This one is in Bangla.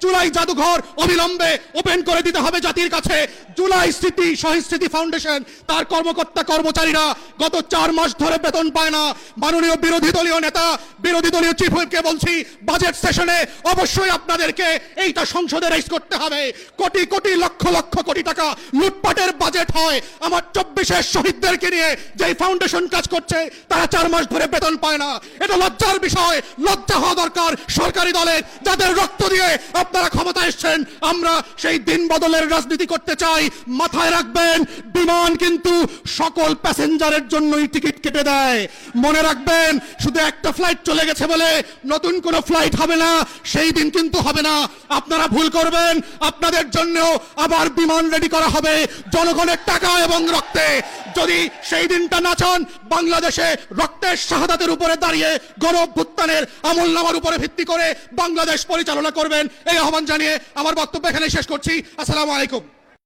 জুলাই জাদুঘর অবিলম্বে ওপেন করে দিতে হবে জাতির কাছে। জুলাই স্মৃতি শহীদ ফাউন্ডেশন তার কর্মকর্তা কর্মচারীরা গত 4 মাস ধরে বেতন পায় না। মাননীয় বিরোধী দলীয় নেতা, বিরোধী দলীয় চিফ হুইপকে বলছি, বাজেট সেশনে অবশ্যই আপনাদেরকে এইটা সংসদে রাইজ করতে হবে। কোটি কোটি লক্ষ লক্ষ কোটি টাকা লুটপাটের বাজেট হয়। আমার 24-এর শহীদদেরকে নিয়ে যেই ফাউন্ডেশন কাজ করছে তারা 4 মাস ধরে বেতন পায় না। এটা লজ্জার বিষয়, লজ্জা হওয়া দরকার সরকারি দলের, যাদের রক্ত দিয়ে আপনারা ক্ষমতা এসেছেন। আমরা সেই দিন বদলের রাজনীতি করতে চাই। মাথায় রাখবেন, বিমান কিন্তু সকল প্যাসেঞ্জারের জন্যই টিকিট কেটে দেয়। মনে রাখবেন, শুধু একটা ফ্লাইট চলে গেছে বলে নতুন কোনো ফ্লাইট হবে না, সেই দিন কিন্তু হবে না। আপনারা ভুল করবেন, আপনাদের জন্যও আবার বিমান রেডি করা হবে জনগণের টাকা এবং রক্তে। যদি সেই দিনটা না চান, বাংলাদেশে রক্তের শাহাদাতের উপরে দাঁড়িয়ে গণ অভ্যুত্থানের আমলনামার উপরে ভিত্তি করে বাংলাদেশ পরিচালনা করবেন, এই আহ্বান জানিয়ে আমার বক্তব্য এখানে শেষ করছি। আসসালামু আলাইকুম।